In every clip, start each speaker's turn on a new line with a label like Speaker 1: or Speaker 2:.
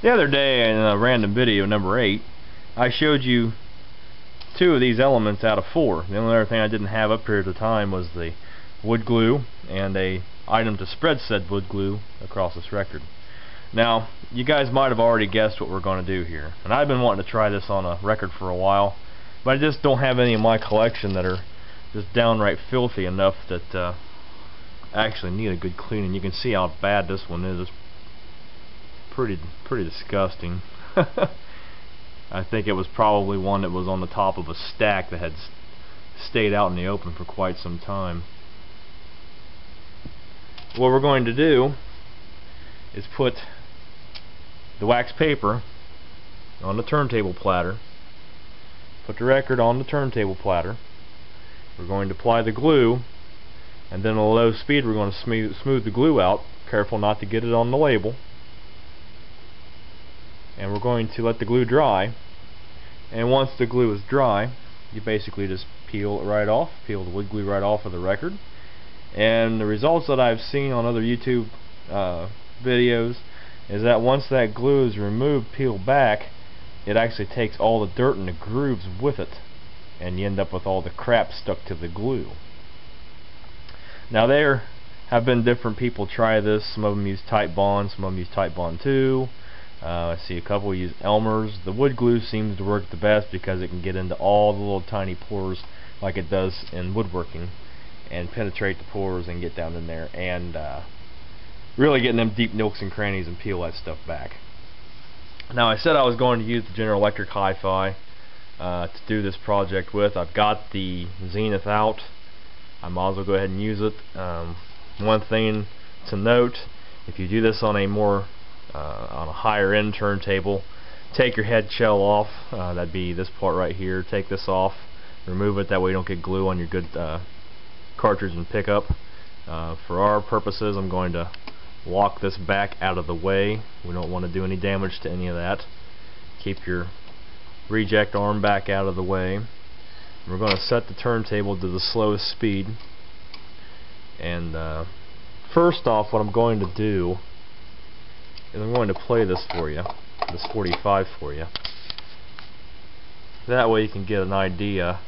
Speaker 1: The other day in random video number 8, I showed you 2 of these elements out of 4. The only other thing I didn't have up here at the time was the wood glue and a item to spread said wood glue across this record. Now, you guys might have already guessed what we're going to do here. And I've been wanting to try this on a record for a while, but I just don't have any in my collection that are just downright filthy enough that actually need a good cleaning. You can see how bad this one is. It's pretty disgusting. I think it was probably one that was on the top of a stack that had stayed out in the open for quite some time. What we're going to do is put the wax paper on the turntable platter, put the record on the turntable platter, we're going to apply the glue, and then at a low speed we're going to smooth the glue out, careful not to get it on the label, and we're going to let the glue dry. And once the glue is dry, you basically just peel it right off, peel the wood glue right off of the record. And the results that I've seen on other YouTube videos is that once that glue is removed, peeled back, it actually takes all the dirt and the grooves with it, and you end up with all the crap stuck to the glue. Now there have been different people try this. Some of them use Titebond, some of them use Titebond 2. I see a couple use Elmer's. The wood glue seems to work the best because it can get into all the little tiny pores like it does in woodworking and penetrate the pores and get down in there and really get in them deep nooks and crannies and peel that stuff back. Now I said I was going to use the General Electric Hi-Fi to do this project with. I've got the Zenith out. I might as well go ahead and use it. One thing to note, if you do this on a higher end turntable, take your head shell off. That'd be this part right here. Take this off, remove it, that way you don't get glue on your good cartridge and pickup. For our purposes, I'm going to lock this back out of the way. We don't want to do any damage to any of that. Keep your reject arm back out of the way. We're going to set the turntable to the slowest speed. And first off, what I'm going to do is I'm going to play this for you, this 45 for you. That way you can get an idea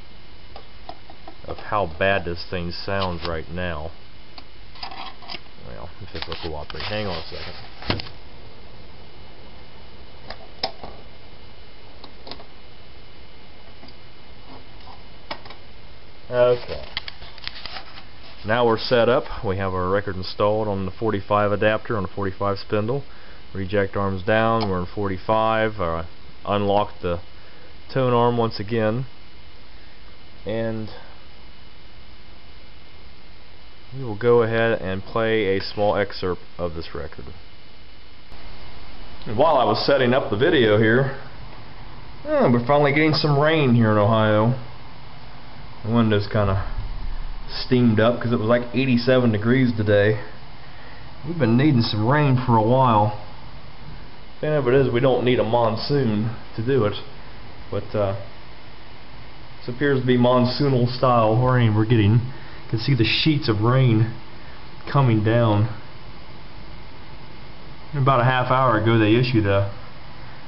Speaker 1: of how bad this thing sounds right now. Well, if this will cooperate. Hang on a second. Okay. Now we're set up. We have our record installed on the 45 adapter, on the 45 spindle. Reject arms down, we're in 45. Unlock the tone arm once again, and we will go ahead and play a small excerpt of this record. And while I was setting up the video here, we're finally getting some rain here in Ohio. The window's kind of steamed up because it was like 87 degrees today. We've been needing some rain for a while. The thing of it is, we don't need a monsoon to do it, but this appears to be monsoonal style rain we're getting. You can see the sheets of rain coming down. About a half hour ago they issued a,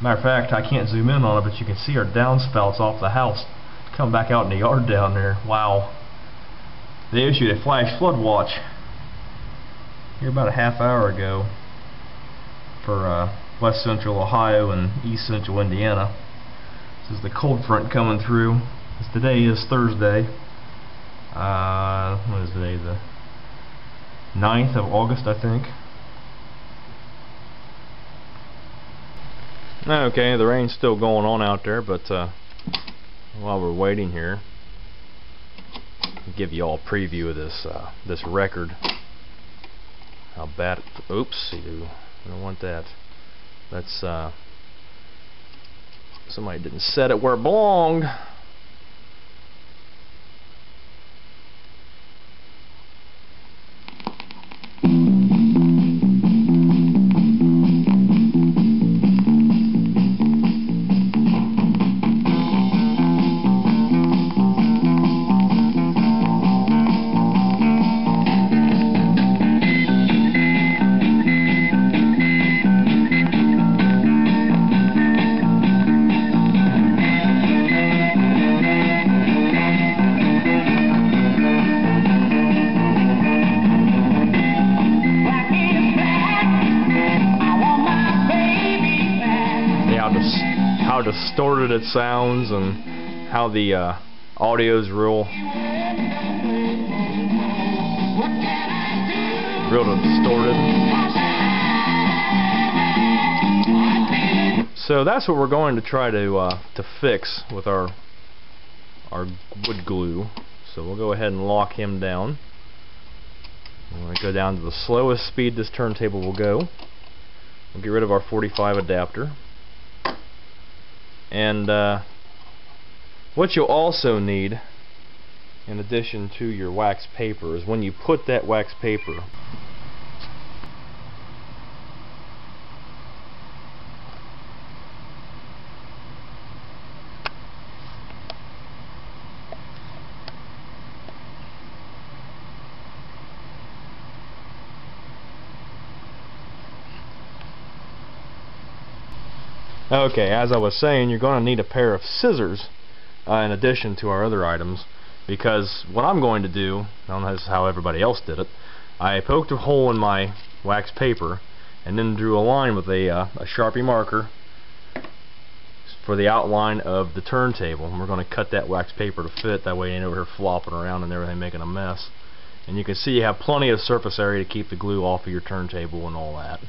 Speaker 1: matter of fact, I can't zoom in on it, but you can see our downspouts off the house come back out in the yard down there. Wow. They issued a flash flood watch here about a half hour ago for west central Ohio and east central Indiana. This is the cold front coming through. Today is Thursday. What is today? The 9th of August, I think. Okay, the rain's still going on out there, but while we're waiting here, I'll give you all a preview of this record. How bad it, oops, I don't want that. That's somebody didn't set it where it belonged. distorted it sounds and how the audio's real distorted. So that's what we're going to try to fix with our wood glue. So we'll go ahead and lock him down. I'm going to go down to the slowest speed this turntable will go. We'll get rid of our 45 adapter. And what you'll also need, in addition to your wax paper, is when you put that wax paper Okay, as I was saying, you're going to need a pair of scissors in addition to our other items, because what I'm going to do, I don't know how everybody else did it, I poked a hole in my wax paper and then drew a line with a Sharpie marker for the outline of the turntable, and we're going to cut that wax paper to fit, that way you ain't over here flopping around and everything making a mess. And you can see you have plenty of surface area to keep the glue off of your turntable and all that.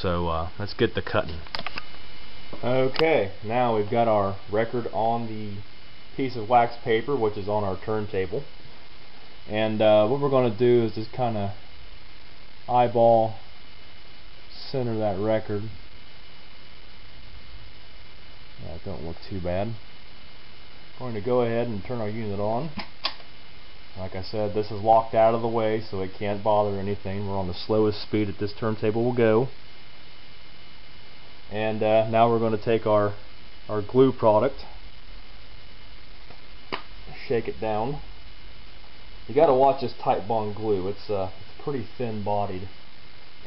Speaker 1: So let's get to cutting. Okay, now we've got our record on the piece of wax paper, which is on our turntable. And what we're going to do is just kind of eyeball center that record. That don't look too bad. Going to go ahead and turn our unit on. Like I said, this is locked out of the way, so it can't bother anything. We're on the slowest speed that this turntable will go. And now we're going to take our glue product, shake it down. You got to watch this Titebond glue. It's pretty thin bodied,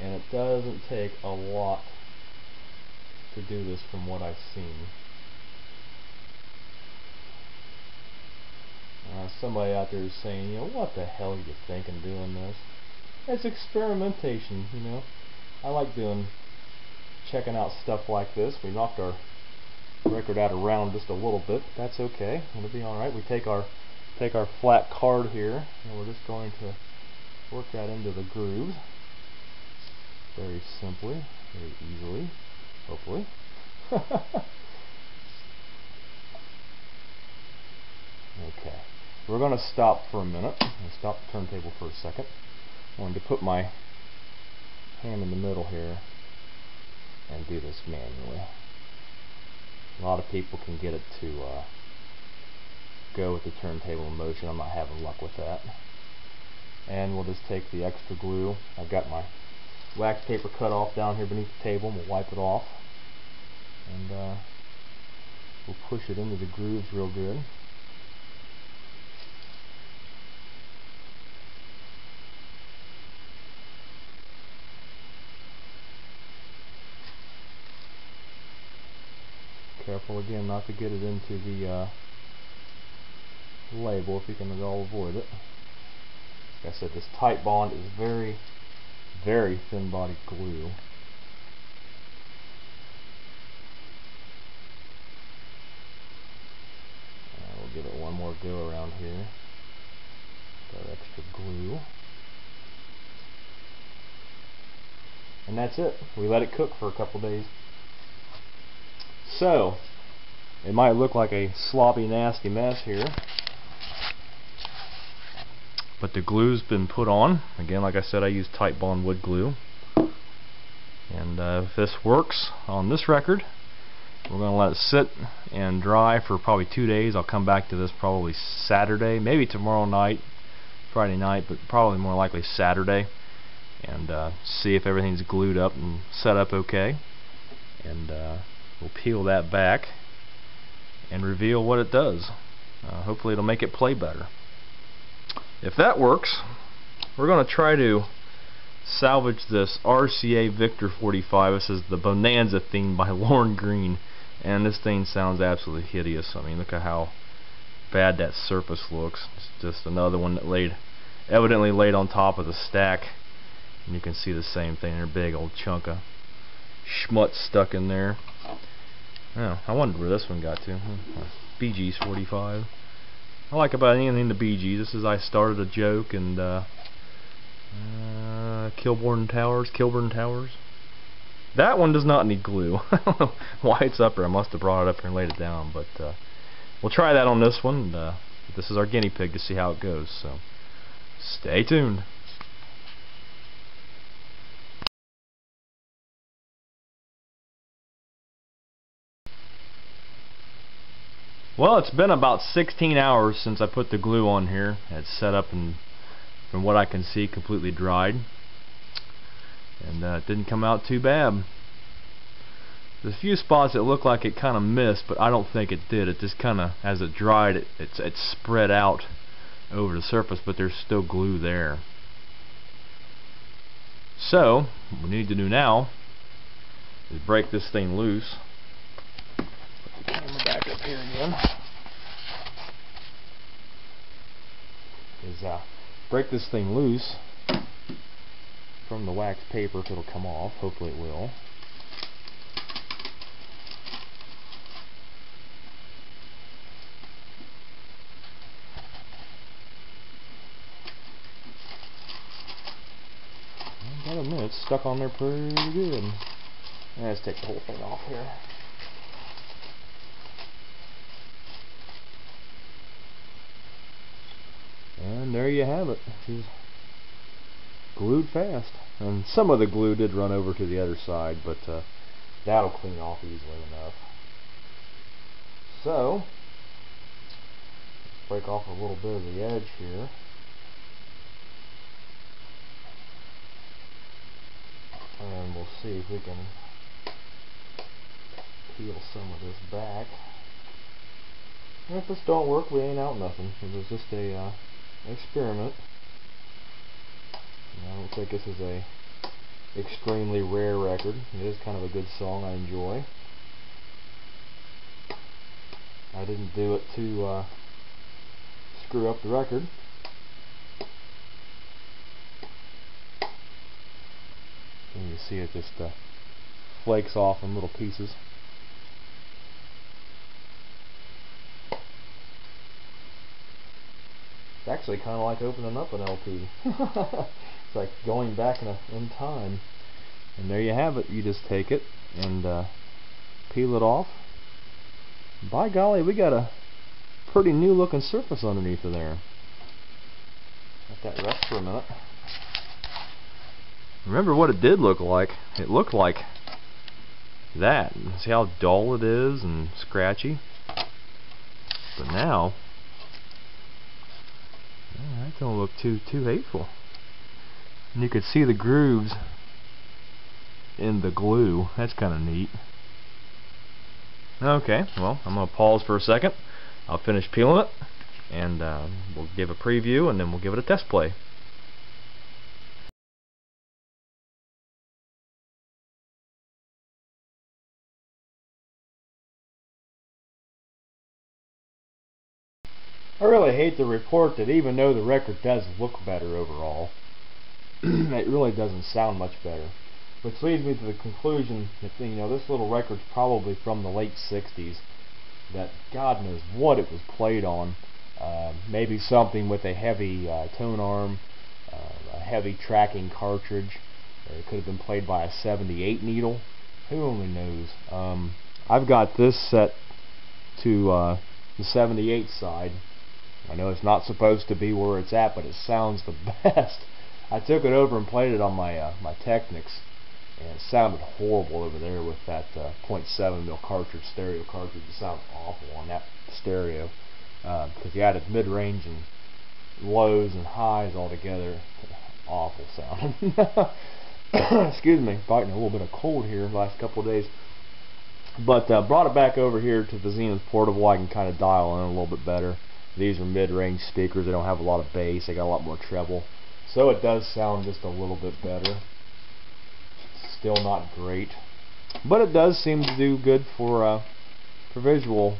Speaker 1: and it doesn't take a lot to do this from what I've seen. Somebody out there is saying, you know, what the hell are you thinking doing this? It's experimentation, you know. I like checking out stuff like this. We knocked our record out around just a little bit. That's okay. It'll be alright. We take our flat card here, and we're just going to work that into the groove very simply, very easily, hopefully. Okay. We're going to stop for a minute. I'm going to stop the turntable for a second. I'm going to put my hand in the middle here and do this manually. A lot of people can get it to go with the turntable in motion. I'm not having luck with that. And we'll just take the extra glue. I've got my wax paper cut off down here beneath the table, and we'll wipe it off. And we'll push it into the grooves real good. Careful again not to get it into the label if you can at all avoid it. Like I said, this Titebond is very, very thin bodied glue. We'll give it one more go around here. Got extra glue. And that's it. We let it cook for a couple days. So, it might look like a sloppy, nasty mess here, but the glue's been put on. Again, like I said, I use Titebond wood glue. And if this works on this record, we're going to let it sit and dry for probably 2 days. I'll come back to this probably Saturday, maybe tomorrow night, Friday night, but probably more likely Saturday, and see if everything's glued up and set up okay. And we'll peel that back and reveal what it does. Hopefully it'll make it play better. If that works, we're going to try to salvage this RCA Victor 45. This is the Bonanza theme by Lorne Greene, and this thing sounds absolutely hideous. I mean, look at how bad that surface looks. It's just another one that evidently laid on top of the stack, and you can see the same thing. There's a big old chunk of schmutz stuck in there. Oh, I wondered where this one got to. Bee Gees 45. I like about anything the Bee Gees. This is I Started a Joke and Kilburn Towers. That one does not need glue. I don't know why it's up there. I must have brought it up here and laid it down, but we'll try that on this one. This is our guinea pig to see how it goes, so stay tuned. Well, it's been about 16 hours since I put the glue on here. It's set up and, from what I can see, completely dried. And it didn't come out too bad. There's a few spots that look like it kind of missed, but I don't think it did. It just kind of, as it dried, it spread out over the surface, but there's still glue there. So, what we need to do now is break this thing loose. Put the camera back up here again. Break this thing loose from the wax paper if it'll come off. Hopefully it will. I gotta admit, it's stuck on there pretty good. Let's take the whole thing off here. And there you have it. She's glued fast. And some of the glue did run over to the other side, but that'll clean off easily enough. So, let's break off a little bit of the edge here. And we'll see if we can peel some of this back. And if this don't work, we ain't out nothing. It was just a experiment. I don't think this is a extremely rare record. It is kind of a good song I enjoy. I didn't do it to screw up the record. And you see it just flakes off in little pieces. It's actually kind of like opening up an LP. It's like going back in time. And there you have it. You just take it and peel it off. By golly, we got a pretty new looking surface underneath of there. Let that rest for a minute. Remember what it did look like. It looked like that. See how dull it is and scratchy? But now, that don't look too hateful. And you could see the grooves in the glue. That's kind of neat. Okay, well, I'm going to pause for a second. I'll finish peeling it, and we'll give a preview, and then we'll give it a test play. I really hate to report that even though the record does look better overall, it really doesn't sound much better. Which leads me to the conclusion that this little record's probably from the late 60s. That God knows what it was played on. Maybe something with a heavy tone arm, a heavy tracking cartridge. Or it could have been played by a 78 needle. Who only knows? I've got this set to the 78 side. I know it's not supposed to be where it's at, but it sounds the best. I took it over and played it on my my Technics, and it sounded horrible over there with that 0.7mm cartridge, stereo cartridge. It sounded awful on that stereo because you added mid-range and lows and highs all together. Awful sounding. Excuse me, fighting a little bit of cold here the last couple of days. But brought it back over here to the Zenith Portable. I can kind of dial in a little bit better. These are mid-range speakers. They don't have a lot of bass. They got a lot more treble. So it does sound just a little bit better. Still not great. But it does seem to do good for visual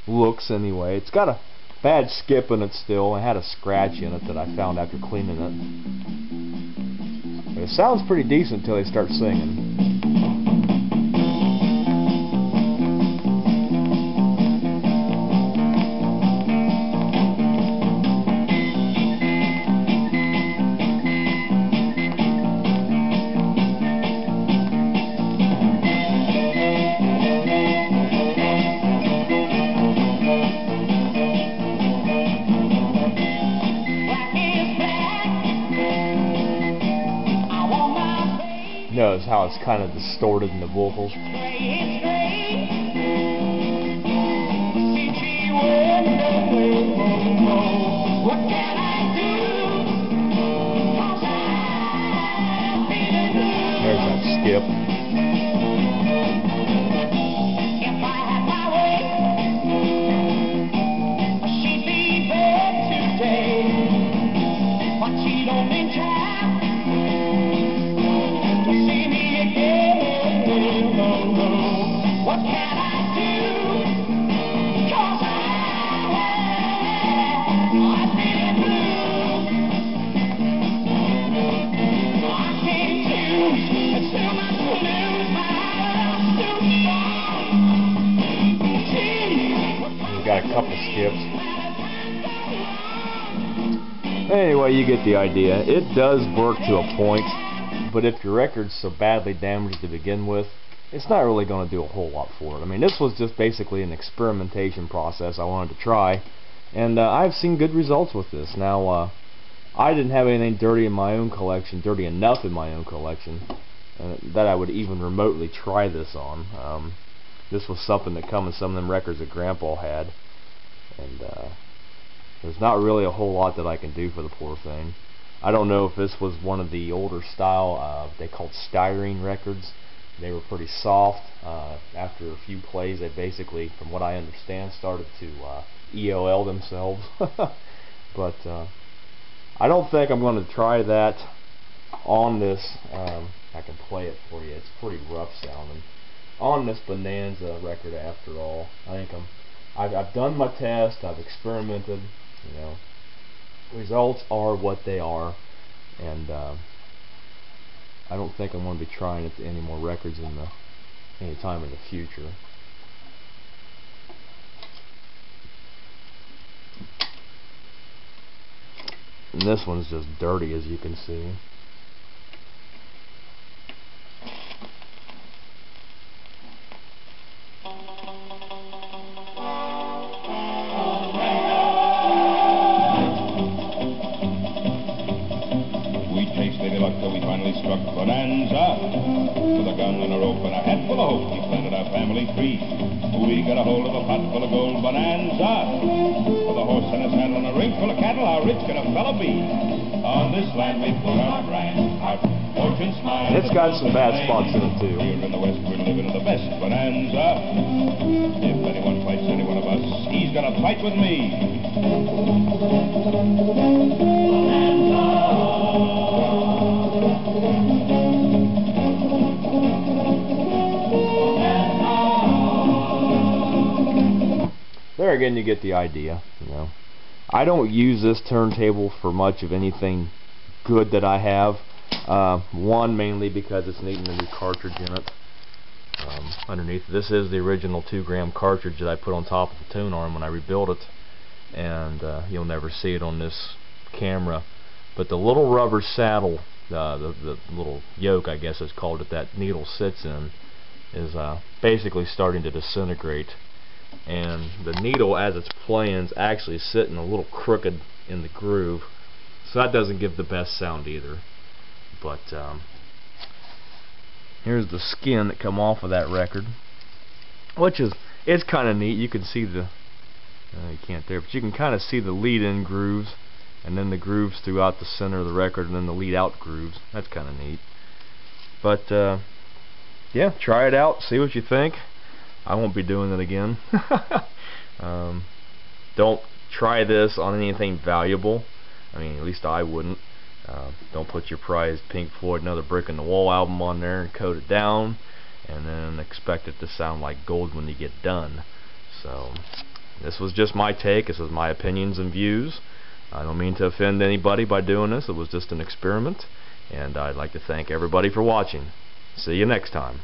Speaker 1: looks anyway. It's got a bad skip in it still. It had a scratch in it that I found after cleaning it. But it sounds pretty decent until they start singing. Notice how it's kind of distorted in the vocals. There's that skip. Got a couple skips. Anyway, you get the idea. It does work to a point, but if your record's so badly damaged to begin with, it's not really going to do a whole lot for it. I mean, this was just basically an experimentation process I wanted to try, and I've seen good results with this. Now, I didn't have anything dirty in my own collection, dirty enough in my own collection, that I would even remotely try this on. This was something that come in some of them records that Grandpa had, and there's not really a whole lot that I can do for the poor thing. I don't know if this was one of the older style, they called styrene records. They were pretty soft. After a few plays, they basically, from what I understand, started to EOL themselves. But I don't think I'm going to try that on this. I can play it for you. It's pretty rough sounding. On this Bonanza record, after all, I think I've done my test. I've experimented. You know, results are what they are, and I don't think I'm going to be trying it to any more records any time in the future. And this one's just dirty, as you can see.
Speaker 2: We finally struck Bonanza. With a gun and a rope and a hat full of hope, we planted our family free. We got a hold of a pot full of gold Bonanza. With a horse and a saddle and a ring full of cattle, how rich could a fella be? On this land we put our brand, our fortune smile.
Speaker 1: It's got some bad spots in it too.
Speaker 2: Here in the West we're living in the best Bonanza. If anyone fights any one of us, he's gonna fight with me.
Speaker 1: There again, you get the idea. You know, I don't use this turntable for much of anything good that I have. One, mainly because it's needing a new cartridge in it. Underneath, this is the original 2-gram cartridge that I put on top of the tone arm when I rebuilt it, and you'll never see it on this camera. But the little rubber saddle, the little yoke, I guess it's called, that needle sits in, is basically starting to disintegrate. And the needle, as it's playing, is actually sitting a little crooked in the groove, so that doesn't give the best sound either. But here's the skin that come off of that record, which it's kind of neat. You can see the you can't there, but you can kind of see the lead-in grooves, and then the grooves throughout the center of the record, and then the lead-out grooves. That's kind of neat. But yeah, try it out, see what you think. I won't be doing it again. Don't try this on anything valuable. I mean, at least I wouldn't. Don't put your prized Pink Floyd Another Brick in the Wall album on there and coat it down and then expect it to sound like gold when you get done. So this was just my take. This is my opinions and views. I don't mean to offend anybody by doing this. It was just an experiment, and I'd like to thank everybody for watching. See you next time.